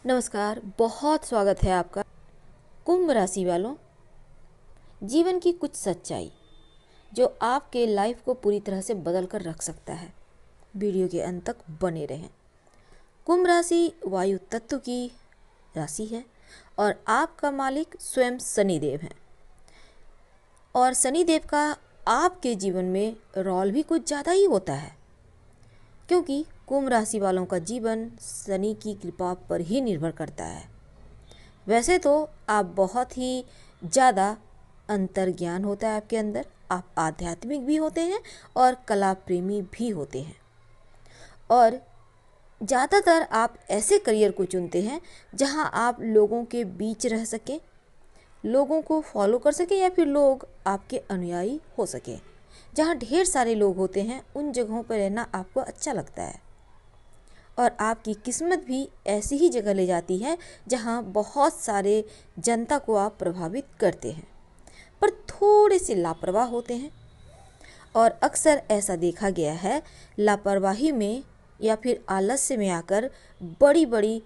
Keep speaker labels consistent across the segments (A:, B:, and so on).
A: नमस्कार, बहुत स्वागत है आपका। कुंभ राशि वालों, जीवन की कुछ सच्चाई जो आपके लाइफ को पूरी तरह से बदल कर रख सकता है। वीडियो के अंत तक बने रहें। कुंभ राशि वायु तत्व की राशि है और आपका मालिक स्वयं शनिदेव है। और शनिदेव का आपके जीवन में रोल भी कुछ ज़्यादा ही होता है, क्योंकि कुंभ राशि वालों का जीवन शनि की कृपा पर ही निर्भर करता है। वैसे तो आप बहुत ही ज़्यादा अंतर्ज्ञान होता है आपके अंदर, आप आध्यात्मिक भी होते हैं और कला प्रेमी भी होते हैं, और ज़्यादातर आप ऐसे करियर को चुनते हैं जहां आप लोगों के बीच रह सकें, लोगों को फॉलो कर सकें या फिर लोग आपके अनुयायी हो सकें। जहां ढेर सारे लोग होते हैं उन जगहों पर रहना आपको अच्छा लगता है, और आपकी किस्मत भी ऐसी ही जगह ले जाती है जहां बहुत सारे जनता को आप प्रभावित करते हैं, पर थोड़े से लापरवाह होते हैं। और अक्सर ऐसा देखा गया है, लापरवाही में या फिर आलस्य में आकर बड़ी बड़ी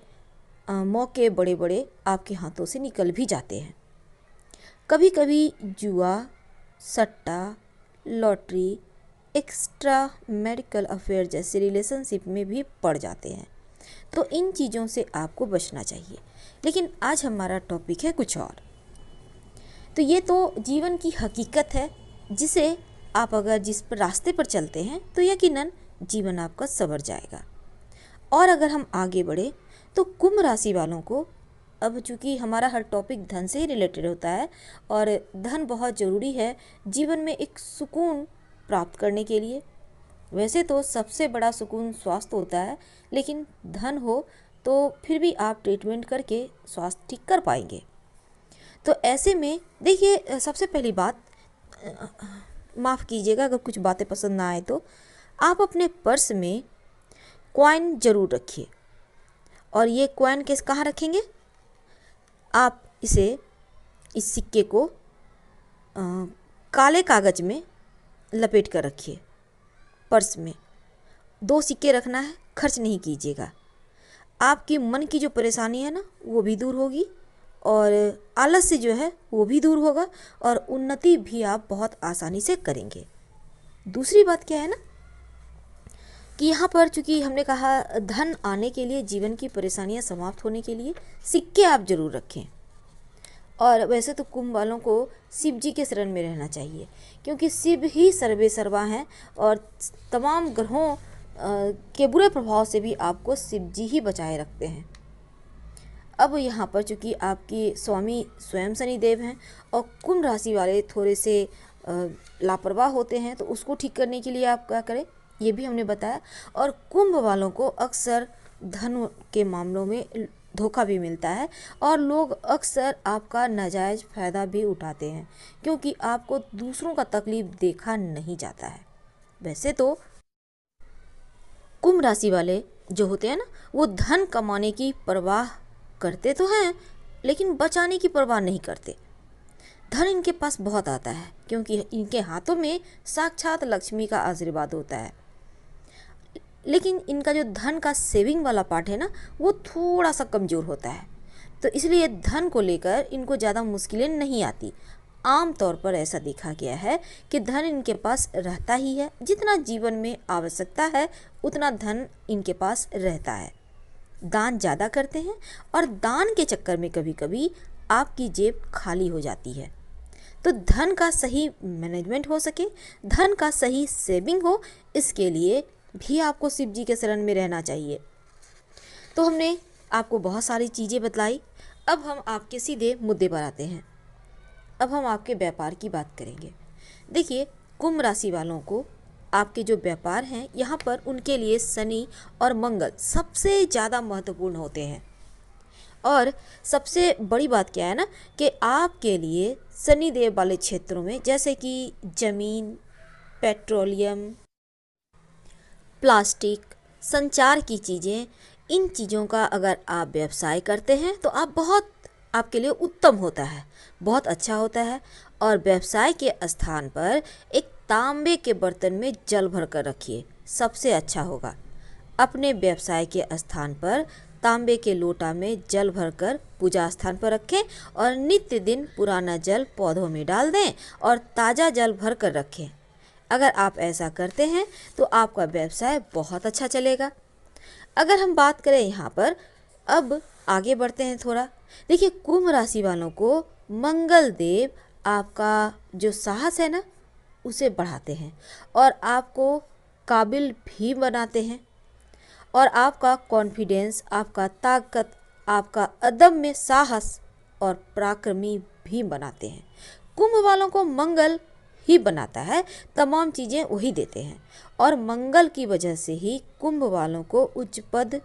A: मौके बड़े बड़े आपके हाथों से निकल भी जाते हैं। कभी कभी जुआ, सट्टा, लॉटरी, एक्स्ट्रा मेडिकल अफेयर जैसे रिलेशनशिप में भी पड़ जाते हैं। तो इन चीज़ों से आपको बचना चाहिए। लेकिन आज हमारा टॉपिक है कुछ और। तो ये तो जीवन की हकीकत है, जिसे आप अगर जिस पर रास्ते पर चलते हैं तो यकीनन जीवन आपका संवर जाएगा। और अगर हम आगे बढ़े तो कुंभ राशि वालों को, अब चूँकि हमारा हर टॉपिक धन से ही रिलेटेड होता है और धन बहुत ज़रूरी है जीवन में एक सुकून प्राप्त करने के लिए। वैसे तो सबसे बड़ा सुकून स्वास्थ्य होता है, लेकिन धन हो तो फिर भी आप ट्रीटमेंट करके स्वास्थ्य ठीक कर पाएंगे। तो ऐसे में देखिए, सबसे पहली बात, माफ़ कीजिएगा अगर कुछ बातें पसंद ना आए, तो आप अपने पर्स में कॉइन ज़रूर रखिए। और ये कॉइन कहाँ रखेंगे? आप इस सिक्के को काले कागज़ में लपेट कर रखिए। पर्स में 2 सिक्के रखना है, खर्च नहीं कीजिएगा। आपकी मन की जो परेशानी है ना, वो भी दूर होगी, और आलस्य जो है वो भी दूर होगा, और उन्नति भी आप बहुत आसानी से करेंगे। दूसरी बात क्या है ना, कि यहाँ पर चूँकि हमने कहा धन आने के लिए, जीवन की परेशानियाँ समाप्त होने के लिए सिक्के आप जरूर रखें। और वैसे तो कुंभ वालों को शिव जी के शरण में रहना चाहिए, क्योंकि शिव ही सर्वे सर्वा हैं, और तमाम ग्रहों के बुरे प्रभाव से भी आपको शिव जी ही बचाए रखते हैं। अब यहाँ पर चूँकि आपके स्वामी स्वयं शनिदेव हैं और कुंभ राशि वाले थोड़े से लापरवाह होते हैं, तो उसको ठीक करने के लिए आप क्या करें, ये भी हमने बताया। और कुंभ वालों को अक्सर धन के मामलों में धोखा भी मिलता है, और लोग अक्सर आपका नाजायज़ फ़ायदा भी उठाते हैं, क्योंकि आपको दूसरों का तकलीफ़ देखा नहीं जाता है। वैसे तो कुंभ राशि वाले जो होते हैं ना, वो धन कमाने की परवाह करते तो हैं, लेकिन बचाने की परवाह नहीं करते। धन इनके पास बहुत आता है, क्योंकि इनके हाथों में साक्षात लक्ष्मी का आशीर्वाद होता है। लेकिन इनका जो धन का सेविंग वाला पार्ट है ना, वो थोड़ा सा कमज़ोर होता है। तो इसलिए धन को लेकर इनको ज़्यादा मुश्किलें नहीं आती। आम तौर पर ऐसा देखा गया है कि धन इनके पास रहता ही है, जितना जीवन में आवश्यकता है उतना धन इनके पास रहता है। दान ज़्यादा करते हैं, और दान के चक्कर में कभी कभी आपकी जेब खाली हो जाती है। तो धन का सही मैनेजमेंट हो सके, धन का सही सेविंग हो, इसके लिए भी आपको शिव जी के शरण में रहना चाहिए। तो हमने आपको बहुत सारी चीज़ें बतलाई। अब हम आपके सीधे मुद्दे पर आते हैं। अब हम आपके व्यापार की बात करेंगे। देखिए, कुंभ राशि वालों को आपके जो व्यापार हैं, यहाँ पर उनके लिए शनि और मंगल सबसे ज़्यादा महत्वपूर्ण होते हैं। और सबसे बड़ी बात क्या है ना, कि आपके लिए शनिदेव वाले क्षेत्रों में, जैसे कि ज़मीन, पेट्रोलियम, प्लास्टिक, संचार की चीज़ें, इन चीज़ों का अगर आप व्यवसाय करते हैं तो आपके लिए उत्तम होता है, बहुत अच्छा होता है। और व्यवसाय के स्थान पर एक तांबे के बर्तन में जल भर कर रखिए, सबसे अच्छा होगा। अपने व्यवसाय के स्थान पर तांबे के लोटा में जल भरकर पूजा स्थान पर रखें और नित्य दिन पुराना जल पौधों में डाल दें और ताज़ा जल भर कर रखें। अगर आप ऐसा करते हैं तो आपका व्यवसाय बहुत अच्छा चलेगा। अगर हम बात करें यहाँ पर, अब आगे बढ़ते हैं थोड़ा। देखिए, कुंभ राशि वालों को मंगल देव आपका जो साहस है ना, उसे बढ़ाते हैं और आपको काबिल भी बनाते हैं और आपका कॉन्फिडेंस, आपका ताकत, आपका अदम्य साहस और पराक्रमी भी बनाते हैं। कुंभ वालों को मंगल ही बनाता है, तमाम चीज़ें वही देते हैं और मंगल की वजह से ही कुंभ वालों को उच्च पद,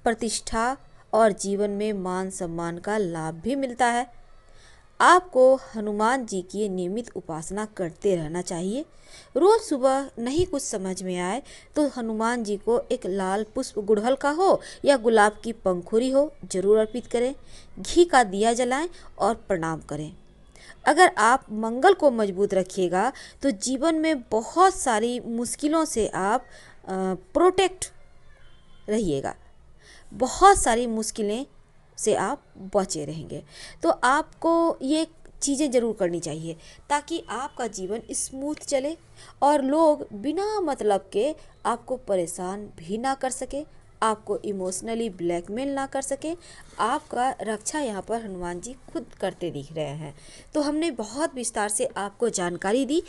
A: प्रतिष्ठा और जीवन में मान सम्मान का लाभ भी मिलता है। आपको हनुमान जी की नियमित उपासना करते रहना चाहिए। रोज सुबह नहीं कुछ समझ में आए तो हनुमान जी को एक लाल पुष्प गुड़हल का हो या गुलाब की पंखुड़ी हो जरूर अर्पित करें। घी का दिया जलाएं और प्रणाम करें। अगर आप मंगल को मजबूत रखिएगा तो जीवन में बहुत सारी मुश्किलों से आप प्रोटेक्ट रहिएगा, बहुत सारी मुश्किलें से आप बचे रहेंगे। तो आपको ये चीज़ें ज़रूर करनी चाहिए ताकि आपका जीवन स्मूथ चले और लोग बिना मतलब के आपको परेशान भी ना कर सके, आपको इमोशनली ब्लैकमेल ना कर सके। आपका रक्षा यहाँ पर हनुमान जी खुद करते दिख रहे हैं। तो हमने बहुत विस्तार से आपको जानकारी दी।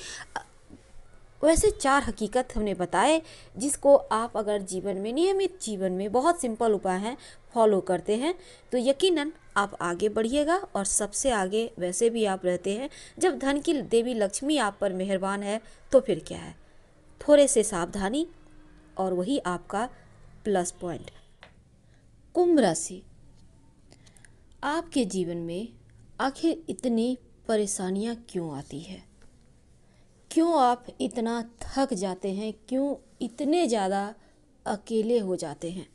A: वैसे 4 हकीकत हमने बताए जिसको आप अगर जीवन में, नियमित जीवन में बहुत सिंपल उपाय हैं, फॉलो करते हैं तो यकीनन आप आगे बढ़िएगा और सबसे आगे वैसे भी आप रहते हैं। जब धन की देवी लक्ष्मी आप पर मेहरबान है तो फिर क्या है, थोड़े से सावधानी और वही आपका प्लस पॉइंट। कुंभ राशि, आपके जीवन में आखिर इतनी परेशानियां क्यों आती है? क्यों आप इतना थक जाते हैं? क्यों इतने ज़्यादा अकेले हो जाते हैं?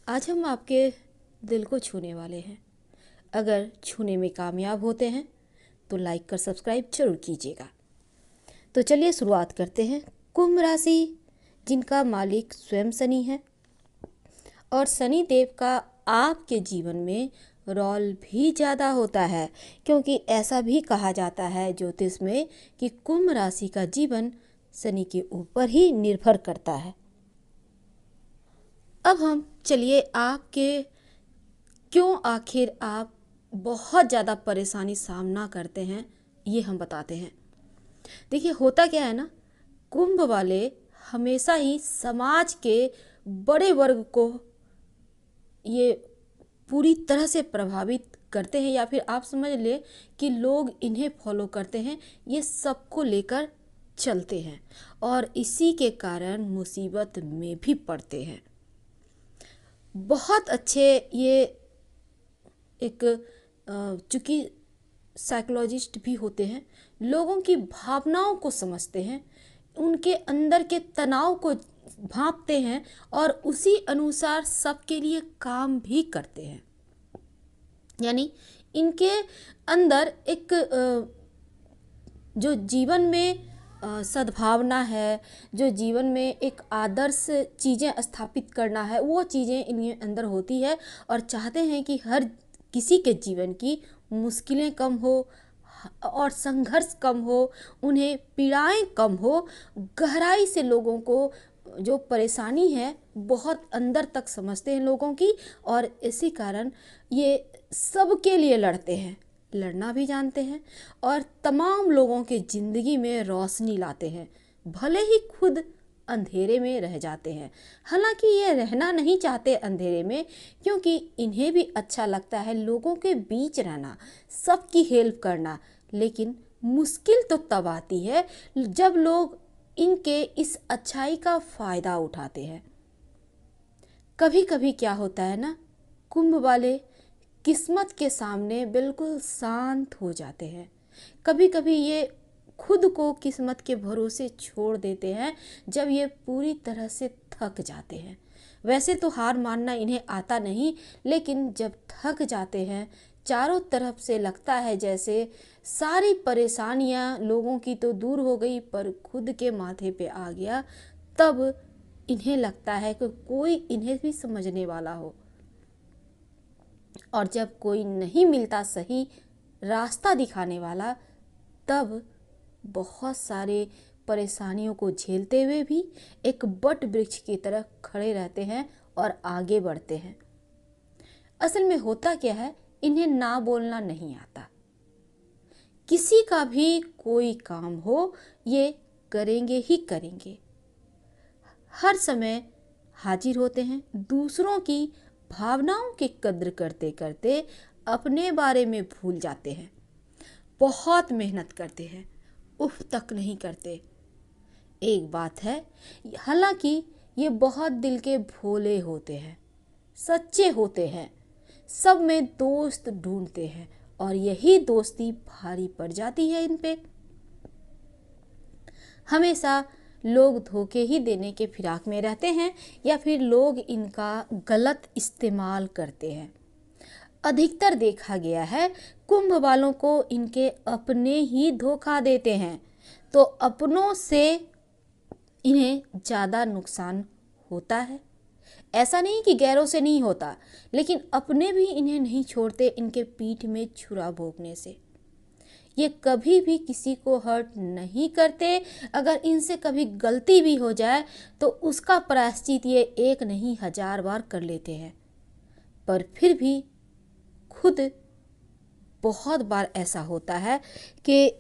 A: आज हम आपके दिल को छूने वाले हैं। अगर छूने में कामयाब होते हैं तो लाइक कर सब्सक्राइब जरूर कीजिएगा। तो चलिए शुरुआत करते हैं। कुंभ राशि जिनका मालिक स्वयं शनि है और शनि देव का आपके जीवन में रोल भी ज़्यादा होता है, क्योंकि ऐसा भी कहा जाता है ज्योतिष में कि कुंभ राशि का जीवन शनि के ऊपर ही निर्भर करता है। अब हम चलिए आपके क्यों आखिर आप बहुत ज़्यादा परेशानी सामना करते हैं ये हम बताते हैं। देखिए, होता क्या है ना, कुंभ वाले हमेशा ही समाज के बड़े वर्ग को ये पूरी तरह से प्रभावित करते हैं, या फिर आप समझ ले कि लोग इन्हें फॉलो करते हैं, ये सबको लेकर चलते हैं और इसी के कारण मुसीबत में भी पड़ते हैं। बहुत अच्छे ये एक चूँकि साइकोलॉजिस्ट भी होते हैं, लोगों की भावनाओं को समझते हैं, उनके अंदर के तनाव को भांपते हैं और उसी अनुसार सबके लिए काम भी करते हैं। यानी इनके अंदर एक जो जीवन में सद्भावना है, जो जीवन में एक आदर्श चीज़ें स्थापित करना है, वो चीज़ें इनके अंदर होती है और चाहते हैं कि हर किसी के जीवन की मुश्किलें कम हो और संघर्ष कम हो, उन्हें पीड़ाएं कम हो, गहराई से लोगों को जो परेशानी है बहुत अंदर तक समझते हैं लोगों की, और इसी कारण ये सबके लिए लड़ते हैं, लड़ना भी जानते हैं और तमाम लोगों के ज़िंदगी में रोशनी लाते हैं, भले ही खुद अंधेरे में रह जाते हैं। हालांकि ये रहना नहीं चाहते अंधेरे में, क्योंकि इन्हें भी अच्छा लगता है लोगों के बीच रहना, सबकी हेल्प करना। लेकिन मुश्किल तो तब आती है जब लोग इनके इस अच्छाई का फ़ायदा उठाते हैं। कभी कभी क्या होता है ना, कुंभ वाले किस्मत के सामने बिल्कुल शांत हो जाते हैं। कभी कभी ये खुद को किस्मत के भरोसे छोड़ देते हैं जब ये पूरी तरह से थक जाते हैं। वैसे तो हार मानना इन्हें आता नहीं, लेकिन जब थक जाते हैं, चारों तरफ से लगता है जैसे सारी परेशानियां लोगों की तो दूर हो गई पर खुद के माथे पे आ गया, तब इन्हें लगता है कि कोई इन्हें भी समझने वाला हो, और जब कोई नहीं मिलता सही रास्ता दिखाने वाला, तब बहुत सारे परेशानियों को झेलते हुए भी एक बट वृक्ष की तरह खड़े रहते हैं और आगे बढ़ते हैं। असल में होता क्या है, इन्हें ना बोलना नहीं आता। किसी का भी कोई काम हो, ये करेंगे ही करेंगे। हर समय हाजिर होते हैं, दूसरों की भावनाओं की कद्र करते करते अपने बारे में भूल जाते हैं। बहुत मेहनत करते हैं, उफ तक नहीं करते। एक बात है, हालांकि ये बहुत दिल के भोले होते हैं, सच्चे होते हैं, सब में दोस्त ढूंढते हैं, और यही दोस्ती भारी पड़ जाती है इन पे। हमेशा लोग धोखे ही देने के फिराक में रहते हैं, या फिर लोग इनका गलत इस्तेमाल करते हैं। अधिकतर देखा गया है कुंभ वालों को इनके अपने ही धोखा देते हैं, तो अपनों से इन्हें ज़्यादा नुकसान होता है। ऐसा नहीं कि गैरों से नहीं होता, लेकिन अपने भी इन्हें नहीं छोड़ते इनके पीठ में छुरा भोंकने से। ये कभी भी किसी को हर्ट नहीं करते। अगर इनसे कभी गलती भी हो जाए तो उसका प्रायश्चित ये 1 नहीं 1000 बार कर लेते हैं, पर फिर भी खुद बहुत बार ऐसा होता है कि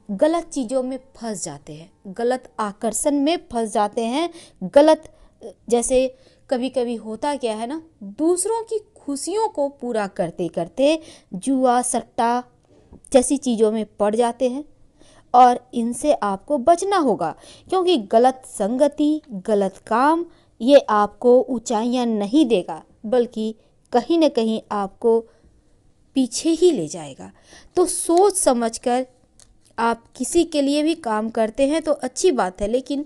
A: गलत चीज़ों में फंस जाते हैं, गलत आकर्षण में फंस जाते हैं। जैसे कभी कभी होता क्या है ना, दूसरों की खुशियों को पूरा करते करते जुआ सट्टा जैसी चीज़ों में पड़ जाते हैं, और इनसे आपको बचना होगा, क्योंकि गलत संगति, गलत काम ये आपको ऊंचाइयां नहीं देगा, बल्कि कहीं न कहीं आपको पीछे ही ले जाएगा। तो सोच समझकर आप किसी के लिए भी काम करते हैं तो अच्छी बात है, लेकिन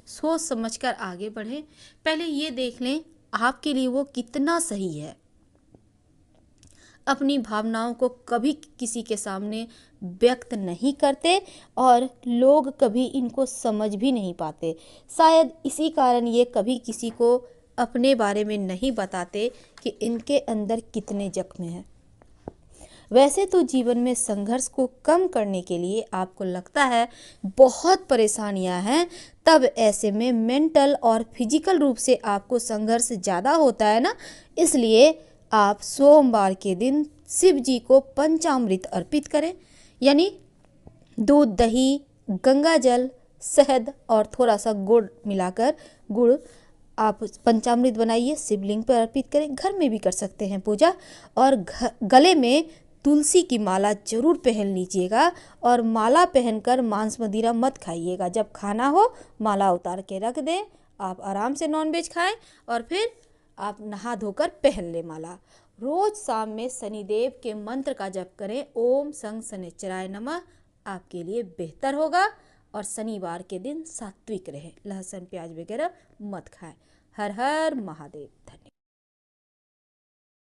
A: सोच समझकर आगे बढ़ें। पहले ये देख लें आपके लिए वो कितना सही है। अपनी भावनाओं को कभी किसी के सामने व्यक्त नहीं करते, और लोग कभी इनको समझ भी नहीं पाते। शायद इसी कारण ये कभी किसी को अपने बारे में नहीं बताते कि इनके अंदर कितने जख्म हैं। वैसे तो जीवन में संघर्ष को कम करने के लिए आपको लगता है बहुत परेशानियां हैं, तब ऐसे में मेंटल और फिजिकल रूप से आपको संघर्ष ज़्यादा होता है ना। इसलिए आप सोमवार के दिन शिव जी को पंचामृत अर्पित करें, यानी दूध, दही, गंगा जल, शहद और थोड़ा सा गुड़ मिलाकर गुड़ आप पंचामृत बनाइए, शिवलिंग पर अर्पित करें। घर में भी कर सकते हैं पूजा, और गले में तुलसी की माला जरूर पहन लीजिएगा, और माला पहनकर मांस मदिरा मत खाइएगा। जब खाना हो माला उतार के रख दें, आप आराम से नॉनवेज खाएं, और फिर आप नहा धोकर पहन ले माला। रोज शाम में शनिदेव के मंत्र का जप करें, ओम शं शनिश्चराय नमः, आपके लिए बेहतर होगा। और शनिवार के दिन सात्विक रहे, लहसुन प्याज वगैरह मत खाएं। हर हर महादेव। धन्यवाद।